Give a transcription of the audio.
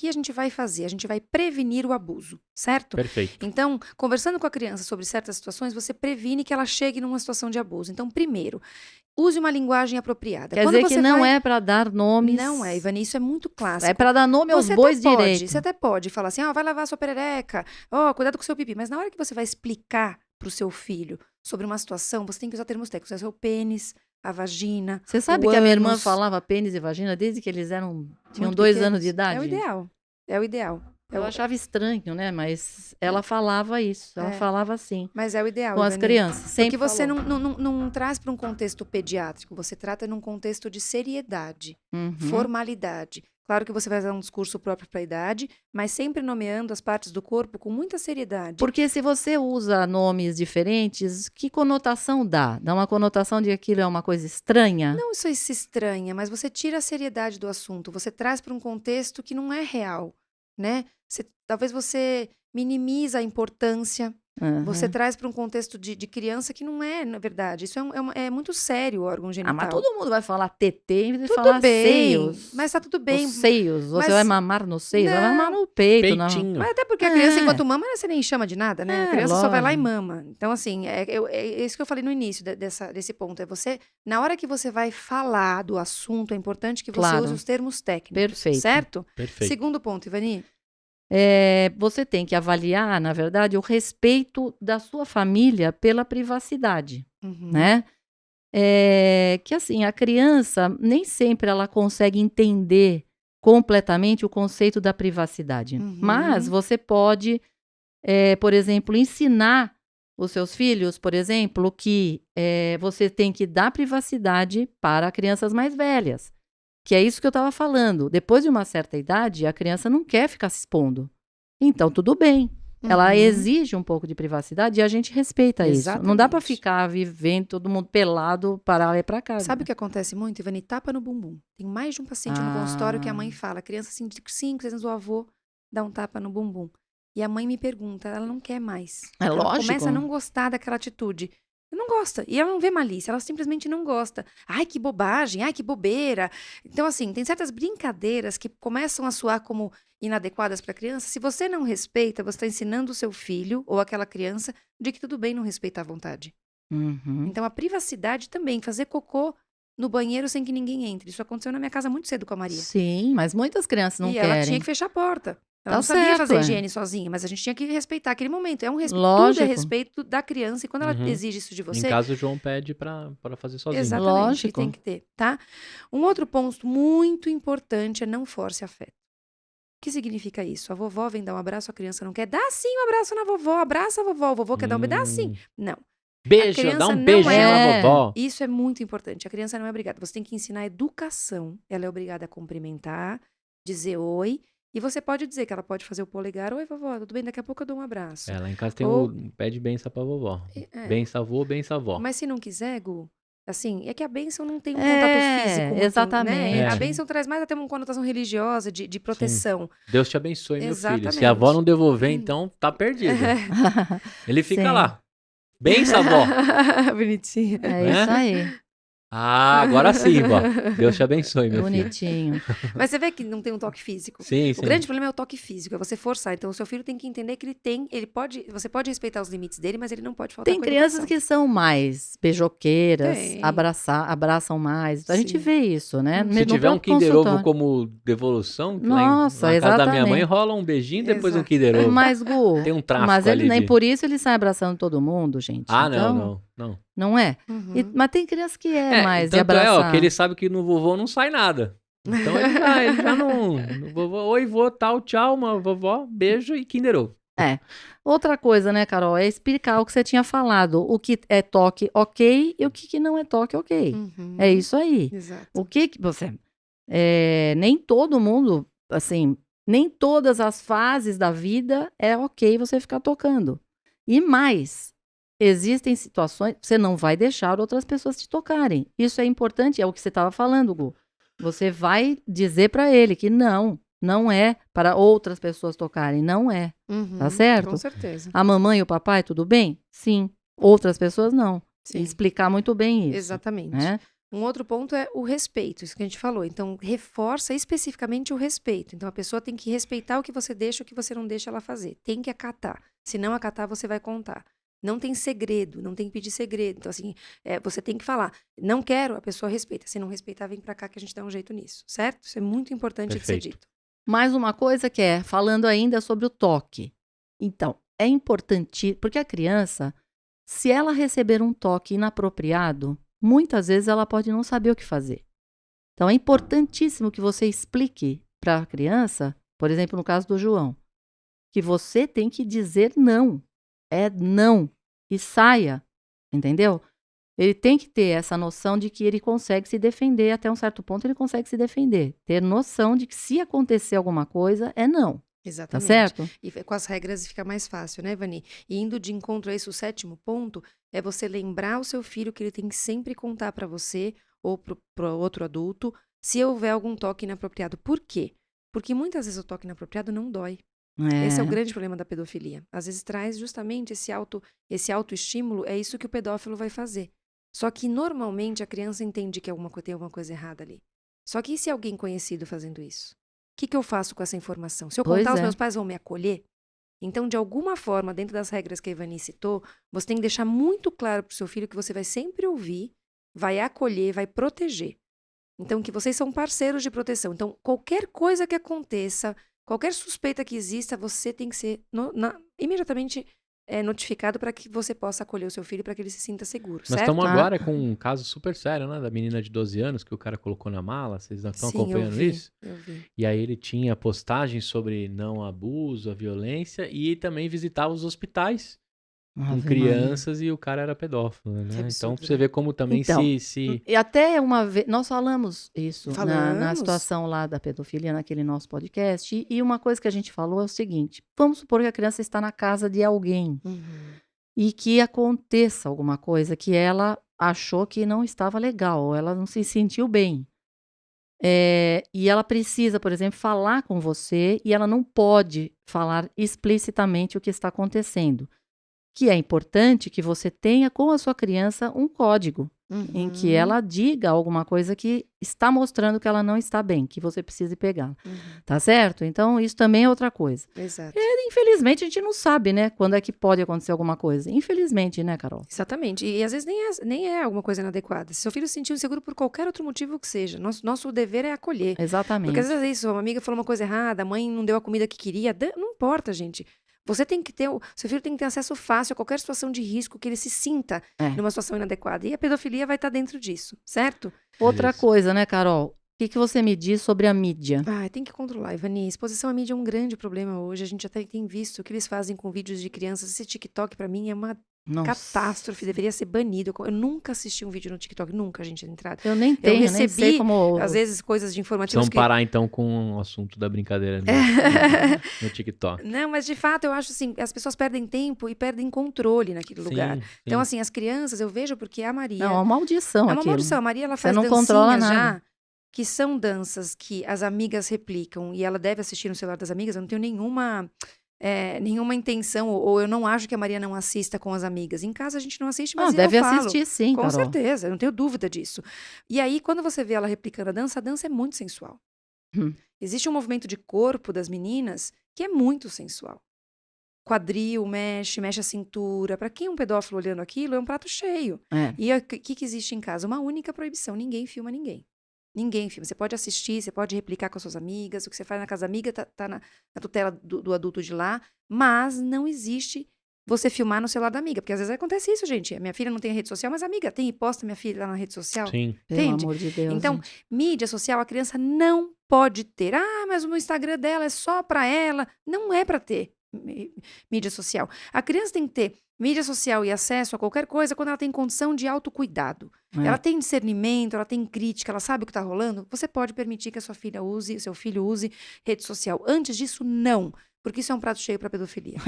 que a gente vai fazer? A gente vai prevenir o abuso, certo? Perfeito. Então, conversando com a criança sobre certas situações, você previne que ela chegue numa situação de abuso. Então, primeiro, use uma linguagem apropriada. Quer dizer que não é para dar nomes. Não é, Ivani, isso é muito clássico. É para dar nome aos bois direito. Você até pode falar assim, vai lavar sua perereca, cuidado com o seu pipi. Mas na hora que você vai explicar pro seu filho sobre uma situação, você tem que usar termos técnicos. É o seu pênis, a vagina. Você sabe que a minha irmã falava pênis e vagina desde que eles tinham 2 anos de idade? É o ideal. É o ideal. Eu achava estranho, né? Mas ela falava isso. Ela falava assim. Mas é o ideal. Com as crianças. Sempre porque você não traz para um contexto pediátrico. Você trata num contexto de seriedade, formalidade. Claro que você vai dar um discurso próprio para a idade, mas sempre nomeando as partes do corpo com muita seriedade. Porque se você usa nomes diferentes, que conotação dá? Dá uma conotação de que aquilo é uma coisa estranha? Não isso se estranha, mas você tira a seriedade do assunto. Você traz para um contexto que não é real, né? Talvez você minimiza a importância. Você traz para um contexto de criança que não é, na verdade. Isso é muito sério, o órgão genital. Mas todo mundo vai falar TT em vez de falar seios. Mas tá tudo bem. Os seios. Você vai mamar nos seios, vai mamar no peito. Peitinho. Mas até porque a criança, enquanto mama, você nem chama de nada, né? A criança só vai lá e lógico. mama. Então, assim, é isso que eu falei no início desse ponto. É você, na hora que você vai falar do assunto, é importante que você use os termos técnicos. Perfeito. Certo? Perfeito. Segundo ponto, Ivani. Você tem que avaliar, na verdade, o respeito da sua família pela privacidade, né? Que assim, a criança nem sempre ela consegue entender completamente o conceito da privacidade. Mas você pode, por exemplo, ensinar os seus filhos, por exemplo, que você tem que dar privacidade para crianças mais velhas. Que é isso que eu estava falando. Depois de uma certa idade, a criança não quer ficar se expondo. Então, tudo bem. Ela exige um pouco de privacidade e a gente respeita isso. Não dá para ficar vivendo todo mundo pelado para lá e para casa. Sabe o que acontece muito, Ivani? Tapa no bumbum. Tem mais de um paciente no consultório que a mãe fala. A criança, assim, de 5, 6 anos, o avô dá um tapa no bumbum. E a mãe me pergunta, ela não quer mais. É ela lógico. começa a não gostar daquela atitude. Não gosta. E ela não vê malícia, ela simplesmente não gosta. Ai, que bobagem, ai, que bobeira. Então, assim, tem certas brincadeiras que começam a soar como inadequadas para a criança. Se você não respeita, você está ensinando o seu filho ou aquela criança de que tudo bem não respeitar a vontade. Então, a privacidade também, fazer cocô no banheiro sem que ninguém entre. Isso aconteceu na minha casa muito cedo com a Maria. Sim, mas muitas crianças não querem. E ela tinha que fechar a porta. Ela não sabia fazer higiene sozinha, mas a gente tinha que respeitar aquele momento. É um respeito, tudo é respeito da criança. E quando ela exige isso de você... Em casa, o João pede para fazer sozinho. Exatamente, lógico. Tem que ter, tá? Um outro ponto muito importante é não force afeto. O que significa isso? A vovó vem dar um abraço, a criança não quer. Dá sim um abraço na vovó, abraça a vovó. O vovô quer dar um beijo, dá sim. Não. Beijo, dá um beijo na vovó. Isso é muito importante. A criança não é obrigada. Você tem que ensinar educação. Ela é obrigada a cumprimentar, dizer oi. E você pode dizer que ela pode fazer o polegar. Oi, vovó, tudo bem? Daqui a pouco eu dou um abraço. Lá em casa tem o pede benção pra vovó. Benção avô, benção avó. Mas se não quiser, Gu, assim, é que a bênção não tem um contato físico. Muito, exatamente. Né? A bênção traz mais até uma conotação religiosa, de proteção. Sim. Deus te abençoe, meu Exatamente. filho. Se a avó não devolver, então tá perdido. Ele fica lá. Benção, avó. Bonitinho. É isso aí. Ah, agora sim, vó. Deus te abençoe, meu filho. Bonitinho. Mas você vê que não tem um toque físico. Sim, O grande problema é o toque físico, é você forçar. Então, o seu filho tem que entender que você pode respeitar os limites dele, mas ele não pode faltar Tem com a crianças educação. que são mais beijoqueiras, Tem. abraçam mais. A gente Sim. vê isso, né? Se tiver um Kinder Ovo como devolução, Nossa, lá na casa da minha mãe exatamente. rola um beijinho, depois um Exato. Kinder Ovo. Mas, Gu, Tem um tráfico mas ele ali nem de- por isso ele sai abraçando todo mundo, gente. Ah, Então, não. não é? Uhum. Mas tem criança que é mais de tanto abraçar. que ele sabe que no vovô não sai nada. Então ele já não... No vovô, oi, vô, tal, tchau, uma vovó, beijo e Kinder Ovo. Outra coisa, né, Carol, é explicar o que você tinha falado. O que é toque ok e o que não é toque ok. Uhum. É isso aí. Exato. O que você... nem todo mundo, assim, nem todas as fases da vida é ok você ficar tocando. E mais, existem situações que você não vai deixar outras pessoas te tocarem. Isso é importante, é o que você estava falando, Gu. Você vai dizer para ele que não é para outras pessoas tocarem, não é. Uhum. Tá certo? Com certeza. A mamãe e o papai, tudo bem? Sim. Outras pessoas não. Sim. Explicar muito bem isso. Exatamente. Né? Um outro ponto é o respeito, isso que a gente falou. Então, reforça especificamente o respeito. Então, a pessoa tem que respeitar o que você deixa, o que você não deixa ela fazer. Tem que acatar. Se não acatar, você vai contar. Não tem segredo, não tem que pedir segredo. Então, assim, você tem que falar. Não quero, a pessoa respeita. Se não respeitar, vem pra cá que a gente dá um jeito nisso, certo? Isso é muito importante de ser Perfeito. dito. Mais uma coisa que falando ainda sobre o toque. Então, é importante, porque a criança, se ela receber um toque inapropriado, muitas vezes ela pode não saber o que fazer. Então, é importantíssimo que você explique para a criança, por exemplo, no caso do João, que você tem que dizer não. É não. E saia, entendeu? Ele tem que ter essa noção de que ele consegue se defender, até um certo ponto ele consegue se defender. Ter noção de que se acontecer alguma coisa, é não. Exatamente. Tá certo? E com as regras fica mais fácil, né, Vani? E indo de encontro a isso, o 7º ponto é você lembrar o seu filho que ele tem que sempre contar para você ou para outro adulto se houver algum toque inapropriado. Por quê? Porque muitas vezes o toque inapropriado não dói. Esse é o grande problema da pedofilia. Às vezes traz justamente esse autoestímulo, é isso que o pedófilo vai fazer. Só que normalmente a criança entende que tem alguma coisa errada ali. Só que e se alguém conhecido fazendo isso? O que eu faço com essa informação? Se eu contar, os meus pais vão me acolher? Então, de alguma forma, dentro das regras que a Ivani citou, você tem que deixar muito claro para o seu filho que você vai sempre ouvir, vai acolher, vai proteger. Então, que vocês são parceiros de proteção. Então, qualquer coisa que aconteça, qualquer suspeita que exista, você tem que ser imediatamente notificado para que você possa acolher o seu filho para que ele se sinta seguro, Nós certo? estamos agora com um caso super sério, né? Da menina de 12 anos que o cara colocou na mala. Vocês não estão acompanhando isso? Eu vi. E aí ele tinha postagens sobre não abuso, a violência e também visitava os hospitais com crianças e o cara era pedófilo, né? Que absurdo, Então pra você ver como também Então, se... E até uma vez, nós falamos isso na Falamos. situação lá da pedofilia, naquele nosso podcast, e uma coisa que a gente falou é o seguinte, vamos supor que a criança está na casa de alguém e que aconteça alguma coisa que ela achou que não estava legal, ou ela não se sentiu bem. E ela precisa, por exemplo, falar com você e ela não pode falar explicitamente o que está acontecendo. Que é importante que você tenha com a sua criança um código em que ela diga alguma coisa que está mostrando que ela não está bem, que você precise pegar. Tá certo? Então, isso também é outra coisa. Exato. Infelizmente, a gente não sabe, né? Quando é que pode acontecer alguma coisa. Infelizmente, né, Carol? Exatamente. E às vezes nem é alguma coisa inadequada. Se seu filho se sentiu inseguro por qualquer outro motivo que seja, nosso dever é acolher. Exatamente. Porque às vezes é isso, uma amiga falou uma coisa errada, a mãe não deu a comida que queria. Não importa, gente. Você tem que ter, seu filho tem que ter acesso fácil a qualquer situação de risco que ele se sinta numa situação inadequada. E a pedofilia vai estar dentro disso, certo? Outra Isso. coisa, né, Carol? O que você me diz sobre a mídia? Tem que controlar, Ivani. Exposição à mídia é um grande problema hoje. A gente até tem visto o que eles fazem com vídeos de crianças. Esse TikTok, pra mim, é uma catástrofe. Deveria ser banido. Eu nunca assisti um vídeo no TikTok. Nunca, gente, de entrada. Eu nem tenho, recebi, nem sei como... às vezes, coisas de informativos Vamos parar então com o assunto da brincadeira no TikTok. Não, mas de fato, eu acho assim, as pessoas perdem tempo e perdem controle naquele lugar. Sim. Então, assim, as crianças, eu vejo porque a Maria... Não, é uma maldição É uma aquilo. maldição. A Maria, ela Você faz não dancinhas controla nada. já, que são danças que as amigas replicam e ela deve assistir no celular das amigas. Eu não tenho nenhuma intenção, ou eu não acho que a Maria não assista com as amigas. Em casa a gente não assiste, mas deve eu falo. assistir sim, Com Carol. certeza, eu não tenho dúvida disso. E aí, quando você vê ela replicando a dança é muito sensual. Existe um movimento de corpo das meninas que é muito sensual. Quadril, mexe a cintura. Para quem é um pedófilo olhando aquilo, é um prato cheio. E o que existe em casa? Uma única proibição: ninguém filma ninguém. Ninguém filma. Você pode assistir, você pode replicar com as suas amigas. O que você faz na casa da amiga tá na tutela do adulto de lá. Mas não existe você filmar no celular da amiga. Porque às vezes acontece isso, gente. A minha filha não tem rede social, mas a amiga tem e posta minha filha lá na rede social. Sim. Pelo Entende? amor de Deus. Então, gente. mídia social, a criança não pode ter. Mas o Instagram dela é só pra ela. Não é pra ter mídia social. A criança tem que ter mídia social e acesso a qualquer coisa quando ela tem condição de autocuidado. Ela tem discernimento, ela tem crítica, ela sabe o que está rolando. Você pode permitir que a sua filha use, seu filho use rede social. Antes disso, não. Porque isso é um prato cheio para pedofilia.